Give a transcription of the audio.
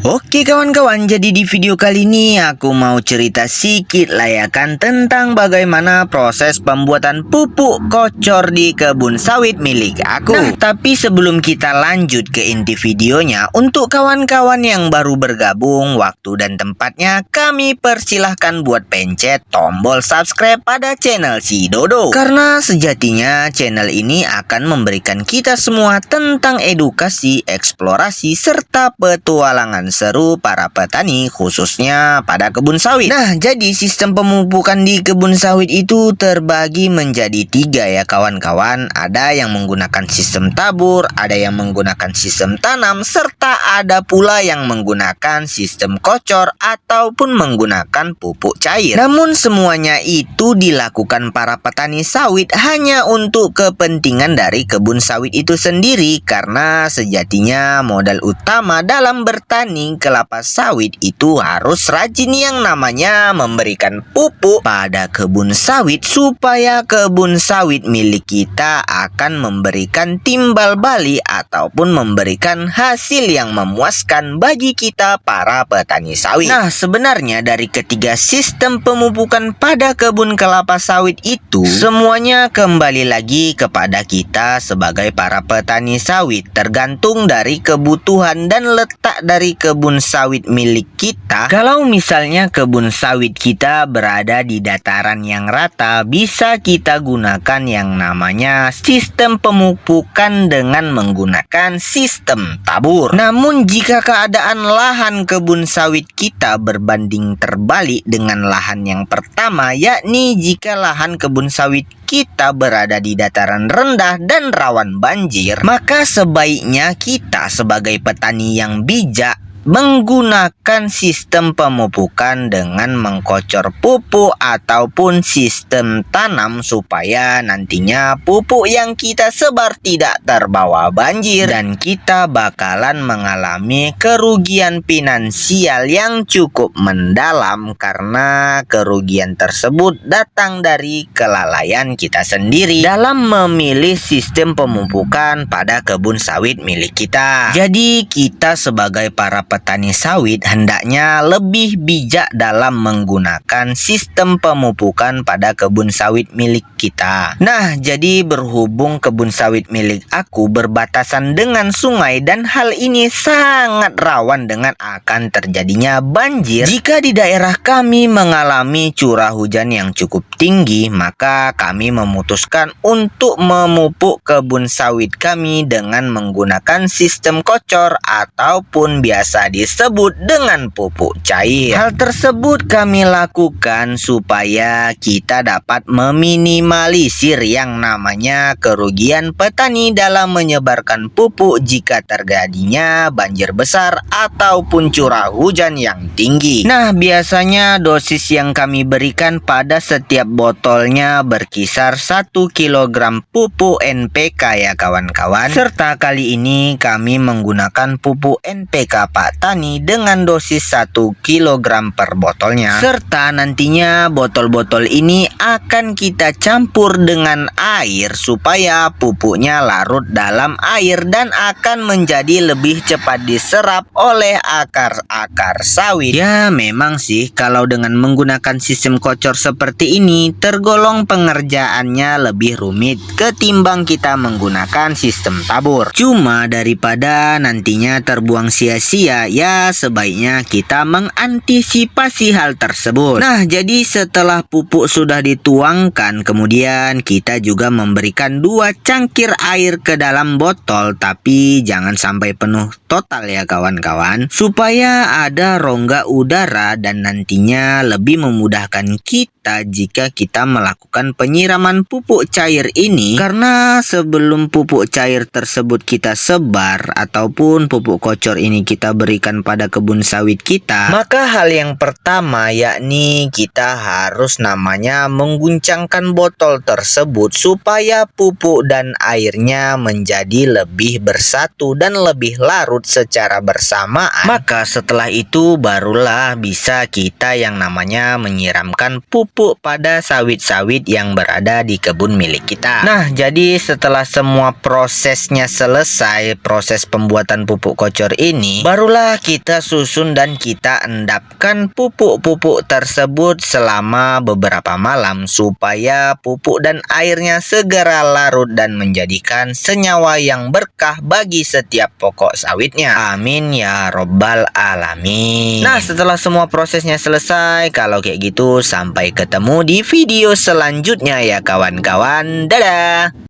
Oke kawan-kawan, jadi di video kali ini aku mau cerita sedikit layakan tentang bagaimana proses pembuatan pupuk kocor di kebun sawit milik aku. Nah, tapi sebelum kita lanjut ke inti videonya, untuk kawan-kawan yang baru bergabung, waktu dan tempatnya kami persilahkan buat pencet tombol subscribe pada channel si Dodo. Karena sejatinya channel ini akan memberikan kita semua tentang edukasi, eksplorasi, serta petualangan seru para petani khususnya pada kebun sawit. Nah, jadi sistem pemupukan di kebun sawit itu terbagi menjadi 3 ya kawan-kawan. Ada yang menggunakan sistem tabur, ada yang menggunakan sistem tanam, serta ada pula yang menggunakan sistem kocor ataupun menggunakan pupuk cair. Namun semuanya itu dilakukan para petani sawit hanya untuk kepentingan dari kebun sawit itu sendiri, karena sejatinya modal utama dalam bertani kelapa sawit itu harus rajin yang namanya memberikan pupuk pada kebun sawit supaya kebun sawit milik kita akan memberikan timbal balik ataupun memberikan hasil yang memuaskan bagi kita para petani sawit. Nah, sebenarnya dari ketiga sistem pemupukan pada kebun kelapa sawit itu semuanya kembali lagi kepada kita sebagai para petani sawit, tergantung dari kebutuhan dan letak dari kebun sawit milik kita. Kalau misalnya kebun sawit kita berada di dataran yang rata, bisa kita gunakan yang namanya sistem pemupukan dengan menggunakan sistem tabur. Namun jika keadaan lahan kebun sawit kita berbanding terbalik dengan lahan yang pertama, yakni jika lahan kebun sawit kita berada di dataran rendah dan rawan banjir, maka sebaiknya kita sebagai petani yang bijak menggunakan sistem pemupukan dengan mengkocor pupuk ataupun sistem tanam supaya nantinya pupuk yang kita sebar tidak terbawa banjir dan kita bakalan mengalami kerugian finansial yang cukup mendalam, karena kerugian tersebut datang dari kelalaian kita sendiri dalam memilih sistem pemupukan pada kebun sawit milik kita. Jadi kita sebagai para petani sawit hendaknya lebih bijak dalam menggunakan sistem pemupukan pada kebun sawit milik kita. Nah, jadi berhubung kebun sawit milik aku berbatasan dengan sungai dan hal ini sangat rawan dengan akan terjadinya banjir. Jika di daerah kami mengalami curah hujan yang cukup tinggi, maka kami memutuskan untuk memupuk kebun sawit kami dengan menggunakan sistem kocor ataupun biasa disebut dengan pupuk cair. Hal tersebut kami lakukan supaya kita dapat meminimalisir yang namanya kerugian petani dalam menyebarkan pupuk jika terjadinya banjir besar ataupun curah hujan yang tinggi. Nah, biasanya dosis yang kami berikan pada setiap botolnya berkisar 1 kg pupuk NPK ya kawan-kawan. Serta kali ini kami menggunakan pupuk NPK Pak Tani dengan dosis 1 kg per botolnya. Serta nantinya botol-botol ini akan kita campur dengan air supaya pupuknya larut dalam air dan akan menjadi lebih cepat diserap oleh akar-akar sawit. Ya, memang sih kalau dengan menggunakan sistem kocor seperti ini tergolong pengerjaannya lebih rumit ketimbang kita menggunakan sistem tabur. Cuma daripada nantinya terbuang sia-sia, ya sebaiknya kita mengantisipasi hal tersebut. Nah, jadi setelah pupuk sudah dituangkan, kemudian kita juga memberikan 2 cangkir air ke dalam botol, tapi jangan sampai penuh total ya kawan-kawan, supaya ada rongga udara dan nantinya lebih memudahkan kita jika kita melakukan penyiraman pupuk cair ini. Karena sebelum pupuk cair tersebut kita sebar ataupun pupuk kocor ini kita berikan pada kebun sawit kita, maka hal yang pertama yakni kita harus namanya mengguncangkan botol tersebut supaya pupuk dan airnya menjadi lebih bersatu dan lebih larut secara bersamaan. Maka setelah itu barulah bisa kita yang namanya menyiramkan pupuk pupuk pada sawit-sawit yang berada di kebun milik kita. Nah, jadi setelah semua prosesnya selesai, proses pembuatan pupuk kocor ini, barulah kita susun dan kita endapkan pupuk-pupuk tersebut selama beberapa malam supaya pupuk dan airnya segera larut dan menjadikan senyawa yang berkah bagi setiap pokok sawitnya. Amin ya robbal alamin. Nah, setelah semua prosesnya selesai, kalau kayak gitu sampai ketemu di video selanjutnya ya kawan-kawan. Dadah.